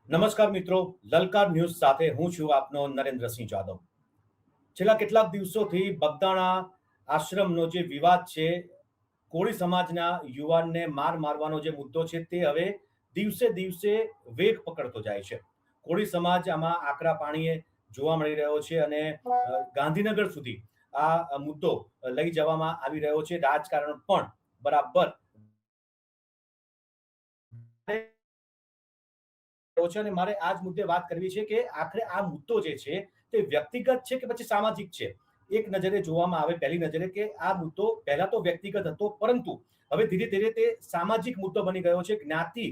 નમસ્કાર મિત્રો, લલકાર ન્યૂઝ સાથે હું છું આપનો નરેન્દ્રસિંહ જાદવ। છેલ્લા કેટલાક દિવસોથી બગદાણા આશ્રમનો જે વિવાદ છે, કોળી સમાજના યુવાનને મારવાનો જે મુદ્દો છે તે હવે દિવસે દિવસે વેગ પકડતો જાય છે। કોળી સમાજ આમાં આકરા પાણીએ જોવા મળી રહ્યો છે અને ગાંધીનગર સુધી આ મુદ્દો લઈ જવામાં આવી રહ્યો છે। રાજકારણ પણ બરાબર છે અને મારે આ જ મુદ્દે વાત કરવી છે કે આખરે આ મુદ્દો જે છે તે વ્યક્તિગત છે કે પછી સામાજિક છે। એક નજરે જોવામાં આવે પહેલી નજરે કે આ મુદ્દો પહેલા તો વ્યક્તિગત હતો, પરંતુ હવે ધીરે ધીરે તે સામાજિક મુદ્દો બની ગયો છે, જ્ઞાતિ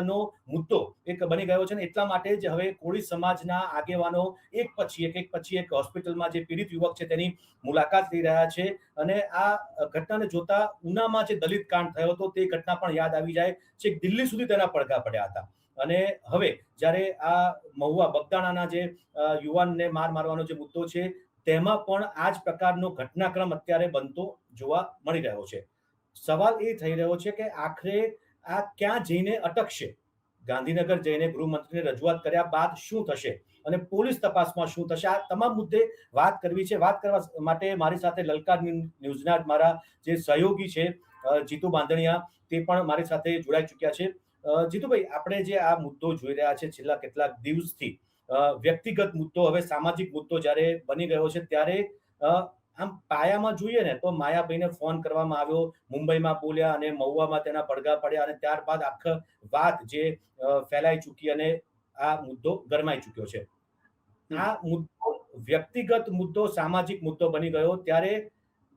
નો મુદ્દો એક બની ગયો છે અને એટલા માટે જ હવે કોળી સમાજના આગેવાનો એક પછી એક હોસ્પિટલમાં જે પીડિત યુવક છે તેની મુલાકાત લઈ રહ્યા છે અને આ ઘટનાને જોતા ઉનામાં જે દલિત કાંડ થયો હતો તે ઘટના પણ યાદ આવી જાય છે। દિલ્હી સુધી તેના પડઘા પડ્યા હતા અને હવે જ્યારે આ મહુવા બગદાણાના જે યુવાનને મારવાનો જે મુદ્દો છે તેમાં પણ આ જ પ્રકારનો ઘટનાક્રમ અત્યારે બનતો જોવા મળી રહ્યો છે। સવાલ એ થઈ રહ્યો છે કે આખરે આ ક્યાં જઈને અટકશે? ગાંધીનગર જઈને ગૃહમંત્રીને રજૂઆત કર્યા બાદ શું થશે અને પોલીસ તપાસમાં શું થશે? આ તમામ મુદ્દે વાત કરવી છે। વાત કરવા માટે મારી સાથે લલકાર ન્યૂઝના મારા જે સહયોગી છે જીતુ બાંધણિયા, તે પણ મારી સાથે જોડાઈ ચૂક્યા છે। જીતુભાઈ, આપણે જે આ મુદ્દો જોઈ રહ્યા છે છેલ્લા કેટલાક દિવસથી, વ્યક્તિગત મુદ્દો હવે સામાજિક મુદ્દો જ્યારે બની ગયો છે ત્યારે આમ પાયામાં જોઈએ ને તો માયાભાઈને ફોન કરવામાં આવ્યો, મુંબઈમાં બોલ્યા અને મહુવામાં તેના પડઘા પડ્યા અને ત્યારબાદ આખા વાત જે ફેલાઈ ચૂકી અને આ મુદ્દો ગરમાઈ ચૂક્યો છે। આ મુદ્દો વ્યક્તિગત મુદ્દો સામાજિક મુદ્દો બની ગયો ત્યારે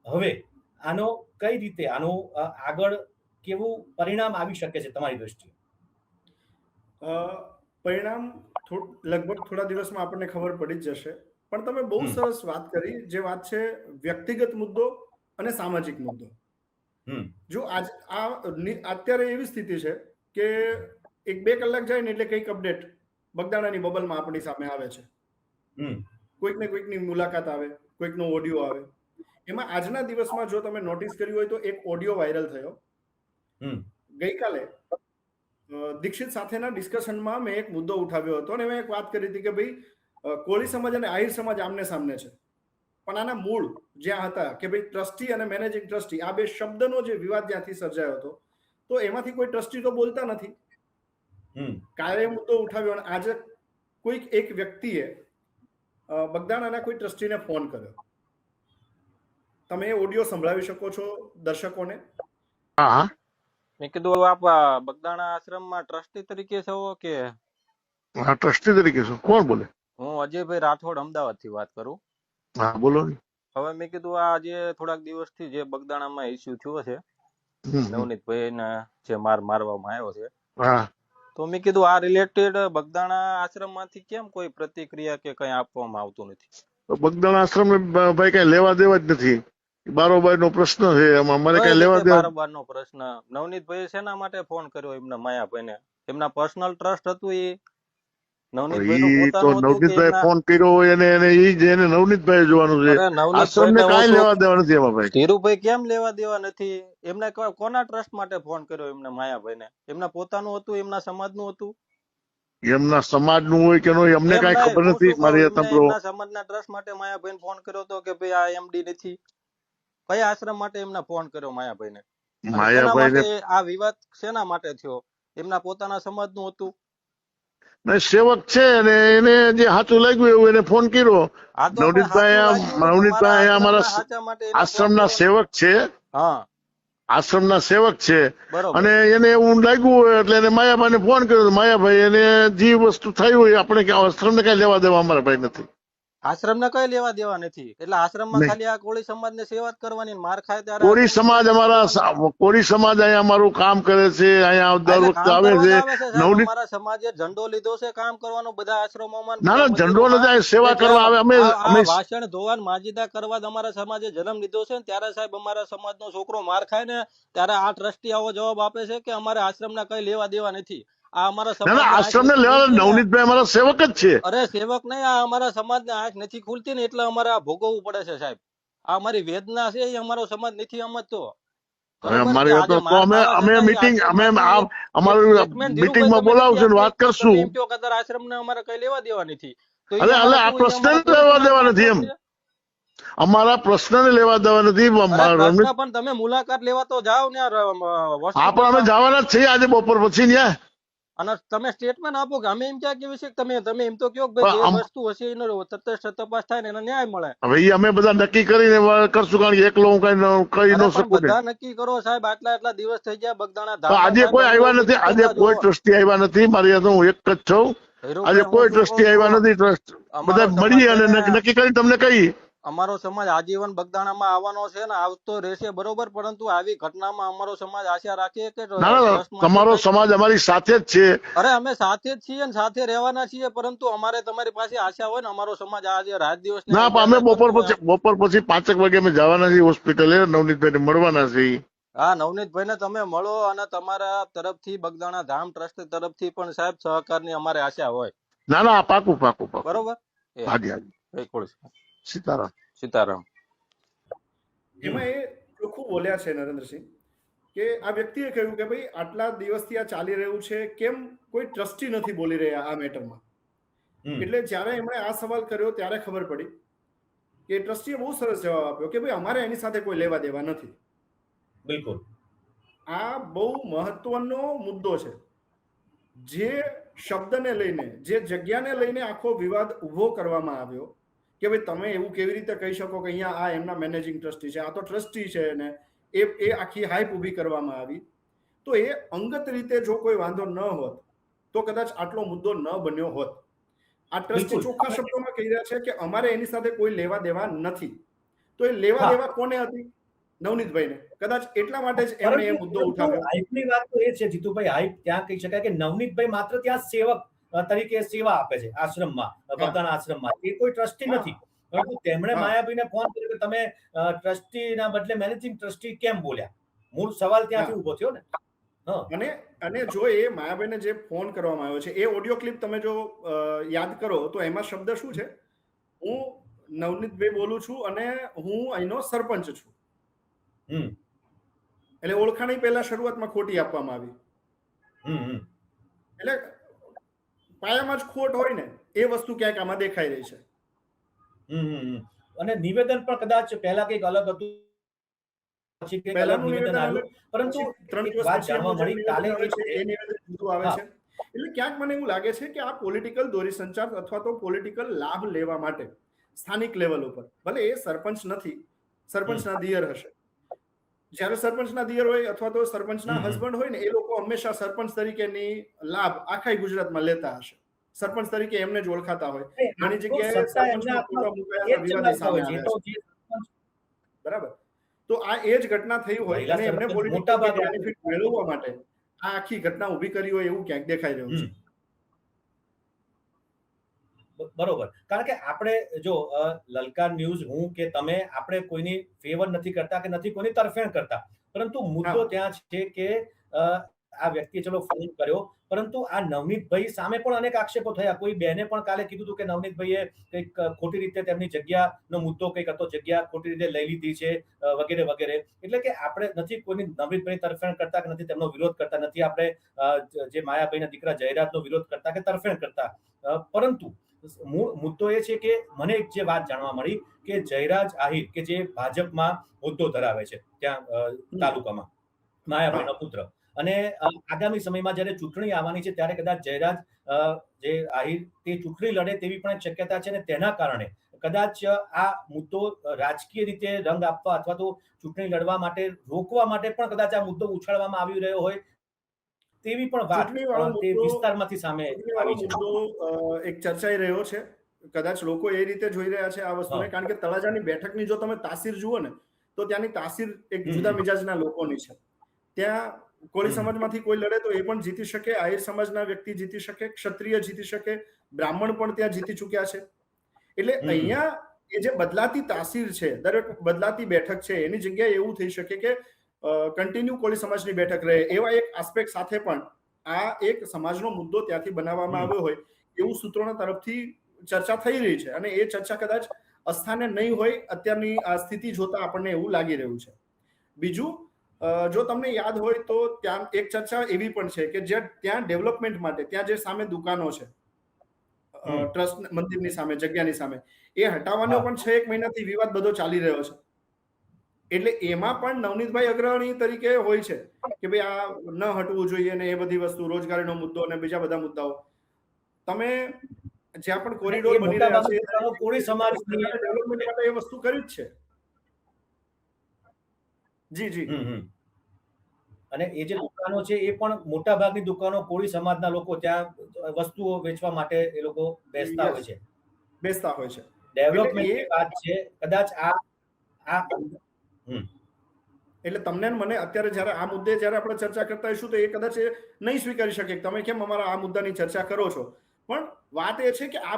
હવે આનો કઈ રીતે આગળ કેવું પરિણામ આવી શકે છે તમારી દ્રષ્ટિએ? પરિણામ લગભગ થોડા દિવસમાં આપણને ખબર પડી જ જશે। પણ તમે બહુ સરસ વાત કરી, જે વાત છે વ્યક્તિગત મુદ્દો અને સામાજિક મુદ્દો। જો અત્યારે એવી સ્થિતિ છે કે 1-2 કલાક જાય ને એટલે કંઈક અપડેટ બગદાણાની બબલમાં આપણી સામે આવે છે। કોઈક ને કોઈકની મુલાકાત આવે, કોઈકનો ઓડિયો આવે। એમાં આજના દિવસમાં જો તમે નોટિસ કર્યું હોય તો એક ઓડિયો વાયરલ થયો ગઈકાલે। દીક્ષિત સાથેના ડિસ્કશનમાં મેં એક મુદ્દો ઉઠાવ્યો હતો અને મેં એક વાત કરી હતી કે ભાઈ, કોળી સમાજ અને આહિર સમાજ આમને સામને છે, પણ આના મૂળ જ્યાં હતા કે ભાઈ ટ્રસ્ટી અને મેનેજિંગ ટ્રસ્ટી, આ બે શબ્દનો જે વિવાદ જ્યાંથી સર્જાયો હતો, તો એમાંથી કોઈ ટ્રસ્ટી તો બોલતા નથી। કાલે મુદ્દો ઉઠાવ્યો અને આજે કોઈક એક વ્યક્તિએ બગદાણાના કોઈ ટ્રસ્ટીને ફોન કર્યો। તમે એ ઓડિયો સંભળાવી શકો છો દર્શકોને? હા, મેં કીધું આપ બગદાણા આશ્રમમાં ટ્રસ્ટી તરીકે છો કે? હા, ટ્રસ્ટી તરીકે છો। કોણ બોલે? હું અજયભાઈ રાઠોડ, અમદાવાદ થી વાત કરું। હા, બોલો। હવે મેં કીધું આ જે થોડાક દિવસથી જે બગદાણામાં ઇસ્યુ થયો છે, નવનીતભાઈ ને જે મારવામાં આવ્યો છે, તો મેં કીધું આ રિલેટેડ બગદાણા આશ્રમ માંથી કેમ કોઈ પ્રતિક્રિયા કે કઈ આપવામાં આવતું નથી? બગદાણા આશ્રમ ભાઈ કઈ લેવા દેવા જ નથી। બારોબાર નો પ્રશ્ન છે, એમાં અમારે કઈ લેવા દેવા? બારોબાર નો પ્રશ્ન? નવનીતભાઈ શેના માટે ફોન કર્યો એમના માયાભાઈને? એમના પર્સનલ ટ્રસ્ટ હતું એ નવનીતભાઈ ફોન કર્યો હોય એને નવનીતભાઈ જોવાનું છે। આશ્રમ ને કઈ લેવા દેવા નથી એમાં ભાઈ। ધીરુભાઈ કેમ લેવા દેવા નથી? એમને કોના ટ્રસ્ટ માટે ફોન કર્યો એમના માયાભાઈને? એમના પોતાનું હતું, એમના સમાજનું હતું? એમના સમાજનું હોય કે નહીં અમને કઈ ખબર નથી। મારી એમના સમાજના ટ્રસ્ટ માટે માયાભાઈને ફોન કર્યો હતો કે ભાઈ આ એમડી નથી? કયા આશ્રમ માટે એમને ફોન કર્યો માયાભાઈને? માયાભાઈને આ વિવાદ શેના માટે થયો? એમના પોતાના સમાજનું હતું? સેવક છે અને એને જે સાચું લાગ્યું એવું એને ફોન કર્યો। નવનીતભાઈ અમારા આશ્રમના સેવક છે। હા, આશ્રમના સેવક છે અને એને એવું લાગ્યું હોય એટલે એને માયાભાઈને ફોન કર્યો। માયાભાઈ એને જે વસ્તુ થઈ હોય આપણે આશ્રમને કઈ લેવા દેવા અમારા ભાઈ નથી। આશ્રમને કઈ લેવા દેવા નથી એટલે આશ્રમમાં ખાલી આ કોળી સમાજને સેવા કરવાની, માર ખાય ત્યારે કોળી સમાજ કોળી સમાજ અહીંયા અમારું કામ કરે છે, અહીંયા દર વખતે આવે છે। અમારા સમાજે ઝંડો લીધો છે કામ કરવાનો બધા આશ્રમોમાં। ના, ઝંડો નથી, સેવા કરવા આવે। અમે વાસણ ધોવાન માજીદા કરવા અમારા સમાજે જન્મ લીધો છે, ત્યારે સાહેબ અમારા સમાજનો છોકરો માર ખાય ને ત્યારે આ ટ્રસ્ટી આવો જવાબ આપે છે કે અમારે આશ્રમના કઈ લેવા દેવા નથી। આ અમારા આશ્રમ ને લેવા, નવનીતભાઈ અમારા સેવક જ છે। અરે સેવક નહીં, આ અમારા સમાજ ને આંખ નથી ખુલતી ને એટલે અમારે આ ભોગવવું પડે છે સાહેબ। આ અમારી વેદના છે, એ અમારો સમાજ નથી સમજતો। અમારી અમે મીટિંગ અમે અમારું મીટિંગમાં બોલાવશું ને વાત કરશું. એમ કહો કદર આશ્રમને અમારે કઈ લેવા દેવા નથી. અરે આ પ્રશ્ન લેવા દેવા નથી એમ. અમારા પ્રશ્ન લેવા દેવા નથી. પણ તમે મુલાકાત લેવા તો જાઓ ને. હા પણ અમે જવાના જ છીએ આજે બપોર પછી ત્યાં. અને તમે સ્ટેટમેન્ટ આપો કે અમે એમ ક્યાં કેવી છે તમે એમ તો કહો કે જે વસ્તુ હશે એનો તટસ્થ તપાસ થાય ને એને ન્યાય મળે. હવે અમે બધા નક્કી કરીને કરશું કારણ કે એકલો હું કઈ ન શકું. બધા નક્કી કરો સાહેબ. આટલા દિવસ થઈ ગયા બગદાણા. આજે કોઈ આવ્યા નથી. આજે કોઈ ટ્રસ્ટી આવ્યા નથી. મારી હું એક જ છું. આજે કોઈ ટ્રસ્ટી આવ્યા નથી. ટ્રસ્ટ બધા મળીએ અને નક્કી કરી તમને કહી. અમારો સમાજ આજીવન બગદાણામાં આવવાનો છે ને આવતો રહેશે બરોબર. પરંતુ આવી ઘટનામાં અમારો સમાજ આશા રાખે કે તમારો સમાજ અમારી સાથે જ છે. અરે અમે સાથે જ છીએ ને સાથે રહેવાના છીએ. પરંતુ અમારે તમારી પાસે આશા હોય ને અમારો સમાજ આજે રાત દિવસ ના અમે બપોર પછી 5 વાગે અમે જવાના છીએ હોસ્પિટલે. નવનીતભાઈ ને મળવાના છીએ. હા નવનીતભાઈ ને તમે મળો અને તમારા તરફથી બગદાણા ધામ ટ્રસ્ટ તરફથી પણ સાહેબ સહકારની અમારે આશા હોય. ના પાકું બરોબર. હાજી સીતારામ. એમાં એ ચોખ્ખું બોલ્યા છે નરેન્દ્રસિંહ કે આ વ્યક્તિએ કહ્યું કે ભાઈ આટલા દિવસથી આ ચાલી રહ્યું છે, કેમ કોઈ ટ્રસ્ટી નથી બોલી રહ્યા આ મેટરમાં. એટલે જ્યારે એમણે આ સવાલ કર્યો ત્યારે ખબર પડી કે ટ્રસ્ટીએ બહુ સરસ જવાબ આપ્યો કે ભાઈ અમારે એની સાથે કોઈ લેવા દેવા નથી. બિલકુલ આ બહુ મહત્વનો મુદ્દો છે. જે શબ્દને લઈને, જે જગ્યાને લઈને આખો વિવાદ ઉભો કરવામાં આવ્યો કે ભાઈ તમે એવું કેવી રીતે કહી શકો કે અહીંયા આ એમના મેનેજિંગ ટ્રસ્ટી છે, આ તો ટ્રસ્ટી છે ને એ આખી હાઈપ ઊભી કરવામાં આવી. તો એ અંગત રીતે જો કોઈ વાંધો ન હોત તો કદાચ આટલો મુદ્દો ન બન્યો હોત. આ ટ્રસ્ટી ચોખ્ખા શબ્દોમાં કહી રહ્યા છે કે અમારે એની સાથે કોઈ લેવા દેવા નથી. તો એ લેવા દેવા કોને હતી? નવનીતભાઈને. કદાચ એટલા માટે જ એમણે એ મુદ્દો ઉઠાવ્યો. હાઈપની વાત તો એ છે જીતુભાઈ, હાઈપ ત્યાં કહી શકાય કે નવનીતભાઈ માત્ર ત્યાં સેવક તરીકે સેવા આપે છે આશ્રમમાં, બગદાણા આશ્રમમાં. એ કોઈ ટ્રસ્ટી નથી. પરંતુ તેમણે માયાભાઈને ફોન કર્યો કે તમે ટ્રસ્ટીના બદલે મેનેજિંગ ટ્રસ્ટી કેમ બોલ્યા? મૂળ સવાલ ત્યાંથી ઉભો થયો ને. અને જો એ માયાભાઈને જે ફોન કરવામાં આવ્યો છે એ ઓડિયો ક્લિપ તમે જો યાદ કરો તો એમાં શબ્દ શું છે? હું નવનીતભાઈ બોલું છું અને હું અહીંનો સરપંચ છું. એટલે ઓળખાણી પહેલા શરૂઆતમાં ખોટી આપવામાં આવી. એટલે પાયામાં જ ખોટ હોય ને એ વસ્તુ ક્યાંક આમાં દેખાઈ રહી છે. અને નિવેદન પણ કદાચ પહેલા કંઈક અલગ હતું, પછી કંઈક અલગ નિવેદન આવ્યું. પરંતુ 3 દિવસ વાત જાણવા મળી કાલે એ નિવેદન જુદું આવે છે. એટલે ક્યાંક મને એવું લાગે છે કે આ પોલિટિકલ દોરી સંચાર અથવા તો પોલિટિકલ લાભ લેવા માટે સ્થાનિક લેવલ ઉપર, ભલે એ સરપંચ નથી, સરપંચના દિયર હશે. જ્યારે સરપંચના દિયર હોય અથવા તો સરપંચના હસબન્ડ હોય ને એ લોકો હંમેશા સરપંચ તરીકેની લાભ આખા ગુજરાતમાં લેતા હશે. સરપંચ તરીકે એમને જ ઓળખાતા હોય. ઘણી જગ્યાએ સરપંચના ફોટો મુકાયા વિવાદ સામે આવે છે. બરાબર. તો આ એ જ ઘટના થઈ હોય અને એમને પોલિટિકલ બેનિફિટ મેળવવા માટે આ આખી ઘટના ઊભી કરી હોય એવું ક્યાંક દેખાઈ રહ્યું છે. બરોબર. કારણ કે આપણે જો લલકાર ન્યૂઝ, હું કે તમે, આપણે કોઈની ફેવર નથી કરતા કે નથી કોઈની તરફેણ કરતા. પરંતુ મુદ્દો ત્યાં છે કે આ વ્યક્તિએ ચલો ફોન કર્યો, પરંતુ આ નવનીતભાઈ સામે પણ અનેક આક્ષેપો થયા. કોઈ બેને પણ કાલે કીધું હતું કે નવનીતભાઈએ કંઈક ખોટી રીતે તેમની જગ્યાનો મુદ્દો કંઈક હતો, જગ્યા ખોટી રીતે લઈ લીધી છે વગેરે વગેરે. એટલે કે આપણે નથી કોઈની નવનીતભાઈની તરફેણ કરતા કે નથી તેમનો વિરોધ કરતા, નથી આપણે જે માયાભાઈના દીકરા જયરાજનો વિરોધ કરતા કે તરફેણ કરતા. પરંતુ મુદ્દો એ છે કે મને એક જે વાત જાણવા મળી કે જયરાજ આહિર કે જે ભાજપમાં હોદ્દો ધરાવે છે ત્યાં તાલુકામાં, માયાભાઈનો પુત્ર, અને આગામી સમયમાં જ્યારે ચૂંટણી આવવાની છે ત્યારે કદાચ જયરાજ જે આહિર તે ચૂંટણી લડે તેવી પણ શક્યતા છે. અને તેના કારણે કદાચ આ મુદ્દો રાજકીય રીતે રંગ આપવા અથવા તો ચૂંટણી લડવા માટે રોકવા માટે પણ કદાચ આ મુદ્દો ઉછાળવામાં આવી રહ્યો હોય તેવી પણ વાત તે વિસ્તારમાંથી સામે આવી છે. એક ચર્ચાઈ રહ્યો છે. કદાચ લોકો એ રીતે જોઈ રહ્યા છે આ વસ્તુને, કારણ કે તળાજાની બેઠકની જો તમે તાસીર જુઓ ને તો ત્યાંની તાસીર એક જુદા મિજાજના લોકોની છે. ત્યાં કોળી સમાજમાંથી કોઈ લડે તો એ પણ જીતી શકે, આહિર સમાજના વ્યક્તિ જીતી શકે, ક્ષત્રિય જીતી શકે, બ્રાહ્મણ પણ ત્યાં જીતી ચૂક્યા છે. એટલે અહીંયા એ જે બદલાતી તાસીર છે, દરેક બદલાતી બેઠક છે, એની જગ્યાએ એવું થઈ શકે કે કન્ટિન્યુ કોળી સમાજની બેઠક રહે એવા એક આસ્પેક્ટ સાથે પણ આ એક સમાજનો મુદ્દો ત્યાંથી બનાવવામાં આવ્યો હોય એવું સૂત્રોના તરફથી ચર્ચા થઈ રહી છે. અને એ ચર્ચા કદાચ અસ્થાને નહીં હોય અત્યારની આ સ્થિતિ જોતા આપણને એવું લાગી રહ્યું છે. બીજું, જો તમને યાદ હોય તો ત્યાં એક ચર્ચા એવી પણ છે કે ત્યાં ડેવલપમેન્ટ માટે ત્યાં જે સામે દુકાનો છે ટ્રસ્ટ મંદિરની સામે જગ્યાની સામે એ હટાવવાનો પણ 6-1 મહિનાથી વિવાદ બધો ચાલી રહ્યો છે. એટલે એમાં પણ નવનીતભાઈ અગ્રણી તરીકે હોય છે કે ભાઈ આ ન હટવું જોઈએ ને એ બધી વસ્તુ, રોજગારીનો મુદ્દો અને બીજા બધા મુદ્દાઓ. તમે જ્યાં પણ કોરિડોર બની રહ્યા છે કોળી સમાજની ડેવલપમેન્ટ માટે એ વસ્તુ કરી જ છે. જી જી. અને એ જે દુકાનો છે એ પણ મોટા ભાગની દુકાનો કોળી સમાજના લોકો ત્યાં વસ્તુઓ વેચવા માટે એ લોકો બેસતા હોય છે. ડેવલપમેન્ટની વાત છે. કદાચ આ એટલે તમને મને અત્યારે જ્યારે આ મુદ્દે જ્યારે આપણે ચર્ચા કરતા હોઈશું તો એ કદાચ નહીં સ્વીકારી શકે તમે કેમ અમારા આ મુદ્દાની ચર્ચા કરો છો. પણ વાત એ છે કે આ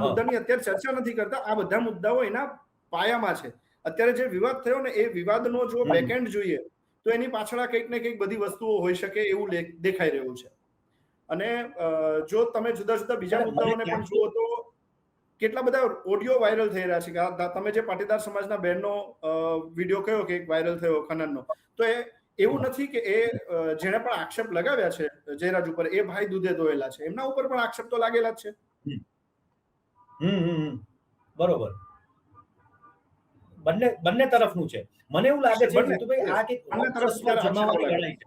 મુદ્દાની અત્યારે ચર્ચા નથી કરતા. આ બધા મુદ્દાઓ એના પાયામાં છે. અત્યારે જે વિવાદ થયો ને એ વિવાદનો જો બેકએન્ડ જોઈએ તો એની પાછળ કંઈક ને કંઈક બધી વસ્તુઓ હોઈ શકે એવું દેખાઈ રહ્યું છે. અને જો તમે જુદા જુદા બીજા મુદ્દાઓને પણ જુઓ તો કેટલા બધા ઓડિયો વાયરલ થઈ રહ્યા છે. તમે જે પાટીદાર સમાજના બહેનનો વિડીયો કયો કે વાયરલ થયો ખનનનો, તો એવું નથી કે એ જેને પણ આક્ષેપ લગાવ્યા છે જયરાજ ઉપર એ ભાઈ દૂધે ધોયેલા છે, એમના ઉપર પણ આક્ષેપ તો લાગેલા જ છે. બરોબર. બંને તરફનું છે. મને એવું લાગે છે કે ભાઈ આ કે જમાવવાની લડાઈ છે.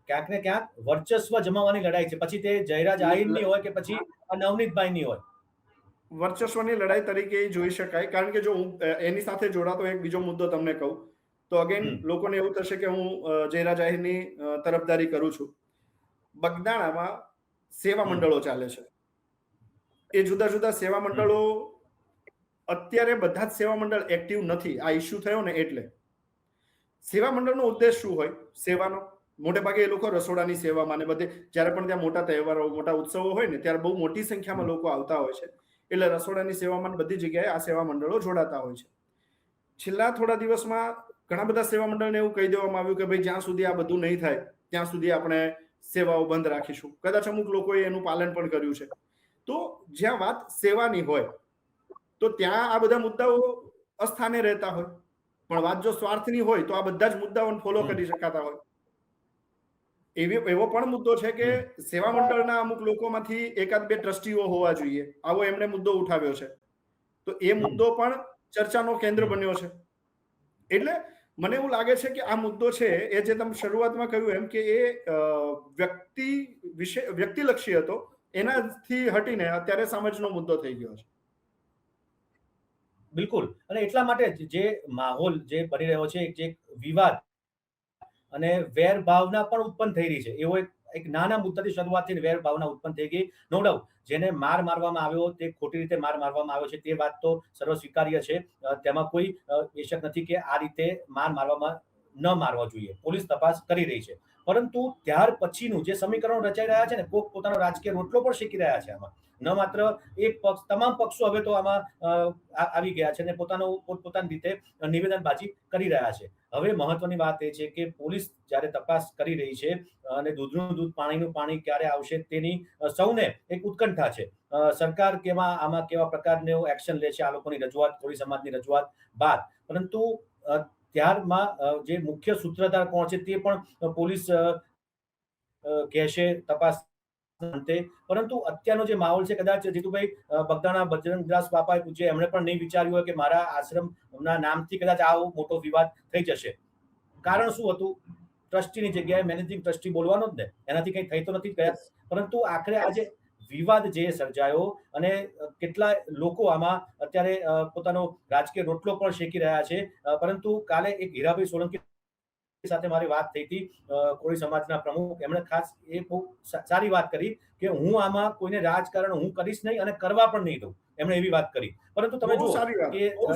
ક્યાંક ને ક્યાંક વર્ચસ્વ જમાવવાની લડાઈ છે. પછી તે જયરાજ આહિરની હોય કે પછી નવનીતભાઈની હોય, વર્ચસ્વની લડાઈ તરીકે જોઈ શકાય. કારણ કે જો હું એની સાથે જોડાતો એક બીજો મુદ્દો તમને કહું તો અગેન લોકોને એવું થશે કે હું જયરાજ આહિરની તરફદારી કરું છું. બગદાણામાં સેવા મંડળો ચાલે છે. એ જુદા જુદા સેવા મંડળો અત્યારે બધા જ સેવા મંડળ એક્ટિવ નથી. આ ઇસ્યુ થયો ને એટલે સેવા મંડળનો ઉદ્દેશ શું હોય? સેવાનો મોટે ભાગે એ લોકો રસોડાની સેવામાં ને બધે જ્યારે પણ ત્યાં મોટા તહેવારો, મોટા ઉત્સવો હોય ને ત્યારે બહુ મોટી સંખ્યામાં લોકો આવતા હોય છે. એટલે રસોડાની સેવામાં બધી જગ્યાએ આ સેવા મંડળો જોડાતા હોય છે. છેલ્લા થોડા દિવસમાં ઘણા બધા સેવા મંડળને એવું કહી દેવામાં આવ્યું કે ભાઈ જ્યાં સુધી આ બધું નહીં થાય ત્યાં સુધી આપણે સેવાઓ બંધ રાખીશું. કદાચ અમુક લોકોએ એનું પાલન પણ કર્યું છે. તો જ્યાં વાત સેવાની હોય તો ત્યાં આ બધા મુદ્દાઓ અસ્થાને રહેતા હોય, પણ વાત જો સ્વાર્થની હોય તો આ બધા જ મુદ્દાઓને ફોલો કરી શકાતા હોય. એવો પણ મુદ્દો છે કે સેવા મંડળના અમુક લોકોમાંથી એકાદ બે ટ્રસ્ટીઓ હોવા જોઈએ, આવો એમણે મુદ્દો ઉઠાવ્યો છે. તો એ મુદ્દો પણ ચર્ચાનો કેન્દ્ર બન્યો છે. એટલે મને એવું લાગે છે કે આ મુદ્દો છે એ જે તમે શરૂઆતમાં કહ્યું એમ કે એ વ્યક્તિલક્ષી હતો, એનાથી હટીને અત્યારે સમાજનો મુદ્દો થઈ ગયો છે. બિલકુલ. અને એટલા માટે જે માહોલ જે બની રહ્યો છે, જે વિવાદ અને વેર ભાવના પણ ઉત્પન્ન થઈ રહી છે. એવો એક નાના મુદ્દાથી શરૂઆત થઈને વેર ભાવના ઉત્પન્ન થઈ ગઈ. નો ડાઉટ જેને માર મારવામાં આવ્યો તે ખોટી રીતે માર મારવામાં આવ્યો છે તે વાત તો સર્વ સ્વીકાર્ય છે. તેમાં કોઈ શક નથી કે આ રીતે માર મારવામાં ન મારવા જોઈએ. પોલીસ તપાસ કરી રહી છે. પરંતુ ત્યાર પછીનું જે સમીકરણો રચાઈ રહ્યા છે ને, કોક પોતાનો રાજકીય રોટલો પણ શેકી રહ્યા છે. આમાં ન માત્ર એક પક્ષ, તમામ પક્ષો હવે તો આમાં આવી ગયા છે અને પોતાની રીતે નિવેદનબાજી કરી રહ્યા છે. હવે મહત્વની વાત એ છે કે પોલીસ જ્યારે તપાસ કરી રહી છે અને દૂધનું દૂધ પાણીનું પાણી ક્યારે આવશે તેની સૌને એક ઉત્કંઠા છે. સરકાર આમાં કેવા પ્રકારનું એક્શન લે છે આ લોકોની રજૂઆત, કોળી સમાજની રજૂઆત બાદ. પરંતુ ત્યારમાં જે મુખ્ય સૂત્રધાર કોણ છે તે પણ પોલીસ કહેશે તપાસ અંતે. પરંતુ અત્યારનો જે માહોલ છે, કદાચ જીતુભાઈ બગદાણા બજરંગદાસ બાપાએ પૂછે એમણે પણ નહીં વિચાર્યું હોય કે મારા આશ્રમના નામથી કદાચ આવો મોટો વિવાદ થઈ જશે. કારણ શું હતું? ટ્રસ્ટીની જગ્યાએ મેનેજિંગ ટ્રસ્ટી બોલવાનો જ ને, એનાથી કંઈ થઈ તો નથી ગયા. પરંતુ આખરે આજે વિવાદ જે સર્જાયો અને કેટલા લોકો આમાં અત્યારે પોતાનો રાજકીય રોટલો પણ શેકી રહ્યા છે. પરંતુ કાલે એક હીરાભાઈ સોલંકી સાથે મારી વાત થઈ હતી, કોળી સમાજના પ્રમુખ. એમણે ખાસ એ બહુ સારી વાત કરી કે હું આમાં કોઈને રાજકારણ હું કરીશ નહીં અને કરવા પણ નહીં દઉં. એમણે એવી વાત કરી. પરંતુ તમે જુઓ કે બહુ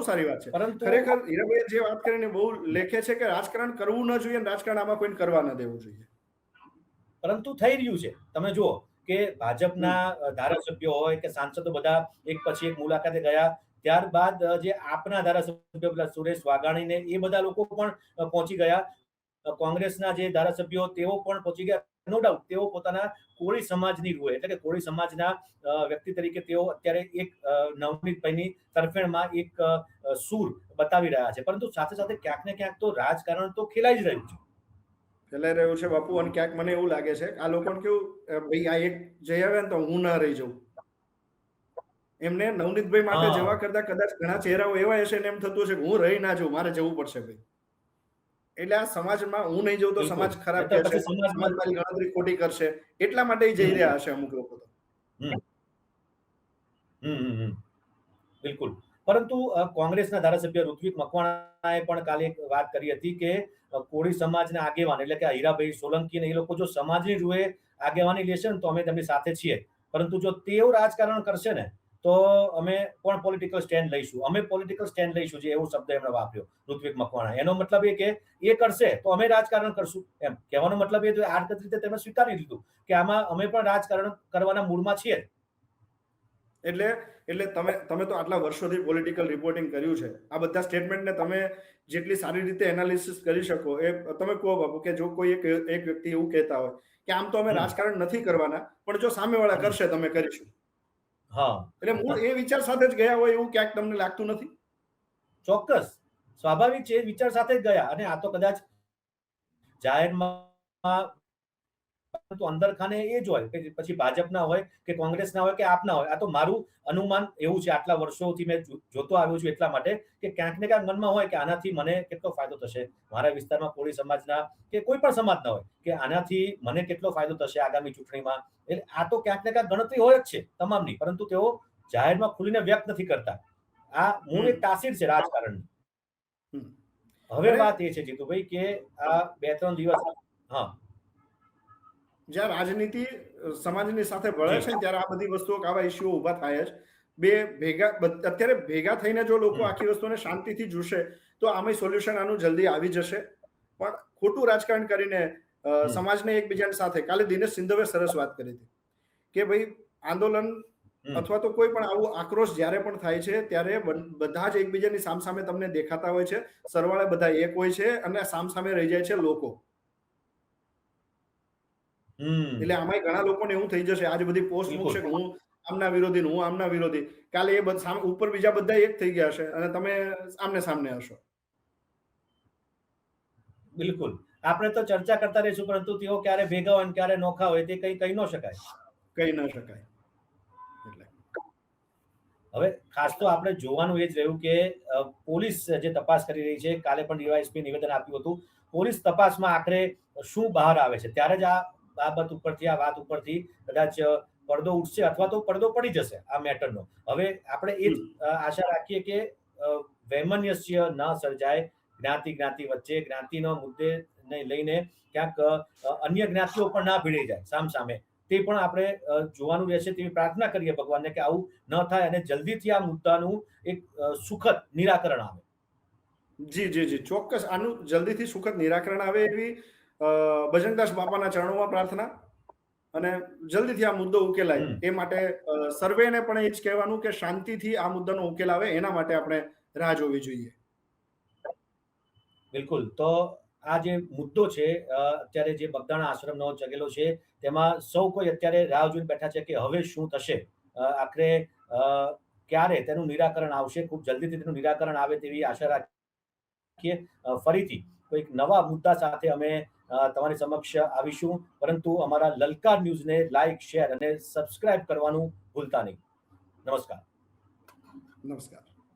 સારી વાત છે. પરંતુ ખરેખર હીરાભાઈએ જે વાત કરીને બહુ લેખે છે કે રાજકારણ કરવું ન જોઈએ, રાજકારણ આમાં કોઈને કરવા ન દેવું જોઈએ. પરંતુ થઈ રહ્યું છે. તમે જુઓ કે ભાજપના ધારાસભ્યો હોય કે સાંસદો બધા એક પછી એક મુલાકાતે ગયા. ત્યારબાદ જે આપના ધારાસભ્ય સુરેશ વાઘાણીને એ બધા લોકો પણ પહોંચી ગયા. કોંગ્રેસના જે ધારાસભ્યો તેઓ પણ પહોંચી ગયા. નો ડાઉટ તેઓ પોતાના કોળી સમાજની રૂએ એટલે કે કોળી સમાજના વ્યક્તિ તરીકે તેઓ અત્યારે એક નવનીતભાઈની તરફેણમાં એક સૂર બતાવી રહ્યા છે, પરંતુ સાથે સાથે ક્યાંક ને ક્યાંક તો રાજકારણ તો ખેલાઈ જ રહ્યું છે. ખેલાઈ રહ્યું છે બાપુ. અને ક્યાંક મને એવું લાગે છે આ લોકોને કેવું, ભાઈ આ એક જઈ આવે ને તો હું ના રહી જાઉં, એમને નવનીતભાઈ માટે જવા કરતા કદાચ ઘણા ચહેરાઓ એવા હશે ને એમ થતું હશે કે હું રહી ના જાઉં, મારે જવું પડશે ભાઈ. એટલે આ સમાજમાં હું નહીં જઉં તો સમાજ ખરાબ કહેશે, સમાજ મારી ગણતરી ખોટી કરશે, એટલા માટે જઈ રહ્યા હશે અમુક લોકો તો. બિલકુલ. પરંતુ કોંગ્રેસના ધારાસભ્ય ઋત્વિક મકવાણાએ પણ કાલે એક વાત કરી હતી કે કોળી સમાજના આગેવાન એટલે કે હીરાભાઈ સોલંકી ને એ લોકો જો સમાજની રૂએ આગેવાની લેશે ને તો અમે તેમની સાથે છીએ, પરંતુ જો તેઓ રાજકારણ કરશે ને તો અમે પણ પોલિટિકલ સ્ટેન્ડ લઈશું, અમે પોલિટિકલ સ્ટેન્ડ લઈશું, જે એવો શબ્દ એમણે વાપર્યો ઋત્વિક મકવાણા. એનો મતલબ એ કે એ કરશે તો અમે રાજકારણ કરશું, એમ કહેવાનો મતલબ એ આડકતરી રીતે તેમણે સ્વીકારી લીધું કે આમાં અમે પણ રાજકારણ કરવાના મૂડમાં છીએ. એટલે તમે તો આટલા વર્ષોથી પોલિટિકલ રિપોર્ટિંગ કર્યું છે, આ બધા સ્ટેટમેન્ટને તમે જેટલી સારી રીતે એનાલિસિસ કરી શકો એ તમે કહો બાપુ, કે જો કોઈ એક વ્યક્તિ એવું કહેતા હોય કે આમ તો અમે રાજકારણ નથી કરવાના, પણ જો સામેવાળા કરશે તમે કરીશું. હા, એટલે મૂળ એ વિચાર સાથે જ ગયા હોય એવું ક્યાંક તમને લાગતું નથી? ચોક્કસ, સ્વાભાવિક છે, વિચાર સાથે જ ગયા. અને આ તો કદાચ જાહેરમાં પરંતુ અંદર ખાને એ જ હોય કે પછી ભાજપના હોય કે કોંગ્રેસના હોય કે આપના હોય. આ તો મારું અનુમાન એવું છે, આટલા વર્ષોથી મેં જોતો આવ્યો છું એટલા માટે કે ક્યાંક ને ક્યાંક મનમાં હોય કે આનાથી મને કેટલો ફાયદો થશે, મારા વિસ્તારમાં કોળી સમાજના કે કોઈ પણ સમાજના હોય કે આનાથી મને કેટલો ફાયદો થશે આગામી ચૂંટણીમાં. એટલે આ તો ક્યાંક ને ક્યાંક ગણતરી હોય જ છે તમામની, પરંતુ તેઓ જાહેરમાં ખુલીને વ્યક્ત નથી કરતા. આ મૂળ એક તાસીર છે રાજકારણની. હવે વાત એ છે જીતુભાઈ કે આ 2-3 દિવસ જ્યાં રાજનીતિ સમાજની સાથે ભળે છે ત્યારે આ બધી વસ્તુઓ, આવા ઇસ્યુઓ ઉભા થાય જ. અત્યારે ભેગા થઈને જો લોકો આખી વસ્તુને શાંતિથી જોશે તો આમાં સોલ્યુશન આનું જલ્દી આવી જશે. પણ ખોટું રાજકારણ કરીને સમાજને એકબીજાની સાથે, કાલે દિનેશ સિંધવે સરસ વાત કરી હતી કે ભાઈ આંદોલન અથવા તો કોઈ પણ આવું આક્રોશ જ્યારે પણ થાય છે ત્યારે બધા જ એકબીજાની સામસામે તમને દેખાતા હોય છે, સરવાળે બધા એક હોય છે અને સામસામે રહી જાય છે લોકો. એટલે આમાં ઘણા લોકોને એવું થઈ જશે, આજે બધી પોસ્ટ મૂકશે કે હું આમના વિરોધી, હું આમના વિરોધી, કાલે એ ઉપર બીજા બધા એક થઈ ગયા હશે અને તમે આમને સામને હશો. બિલકુલ, આપણે તો ચર્ચા કરતા રહીશું, પરંતુ તેઓ ક્યારે ભેગા હોય ક્યારે નોખા હોય તે કહી ન શકાય. હવે ખાસ તો આપણે જોવાનું એ જ રહ્યું કે પોલીસ જે તપાસ કરી રહી છે, કાલે પણ ડીવાયએસપી નિવેદન આપ્યું હતું, પોલીસ તપાસમાં આખરે શું બહાર આવે છે ત્યારે જ આ બાબત ઉપરથી, આ વાત ઉપરથી કદાચ પડદો ઉઠશે અથવા તો પડદો પડી જશે આ મેટરનો. હવે આપણે એ જ આશા રાખીએ કે વૈમનસ્ય ન સર્જાય જ્ઞાતિ વચ્ચે, જ્ઞાતિનો મુદ્દે લઈને ક્યાંક અન્ય જ્ઞાતિઓ પણ ના ભીડી જાય સામસામે, તે પણ આપણે જોવાનું રહેશે. તેવી પ્રાર્થના કરીએ ભગવાનને કે આવું ન થાય અને જલ્દીથી આ મુદ્દાનું એક સુખદ નિરાકરણ આવે. જી ચોક્કસ, આનું જલ્દીથી સુખદ નિરાકરણ આવે એવી ભજનદાસ બાપાના ચરણોમાં પ્રાર્થના, અને જલ્દીથી આ મુદ્દો ઉકેલાય એ માટે સર્વેને પણ એ જ કહેવાનું કે શાંતિથી આ મુદ્દાનો ઉકેલ આવે એના માટે આપણે રાહ જોવી જોઈએ. બિલકુલ. તો આ જે મુદ્દો છે અત્યારે જે બગદાણા આશ્રમનો ચગેલો છે, તેમાં સૌ કોઈ અત્યારે રાહ જોઈને બેઠા છે કે હવે શું થશે, આખરે ક્યારે તેનું નિરાકરણ આવશે. ખૂબ જલ્દીથી તેનું નિરાકરણ આવે તેવી આશા રાખીએ. ફરીથી કોઈક નવા મુદ્દા સાથે અમે તમારી સમક્ષ આવીશું, પરંતુ અમારા લલકાર ન્યૂઝને લાઈક, શેર અને સબસ્ક્રાઇબ કરવાનું ભૂલતા નહીં. નમસ્કાર.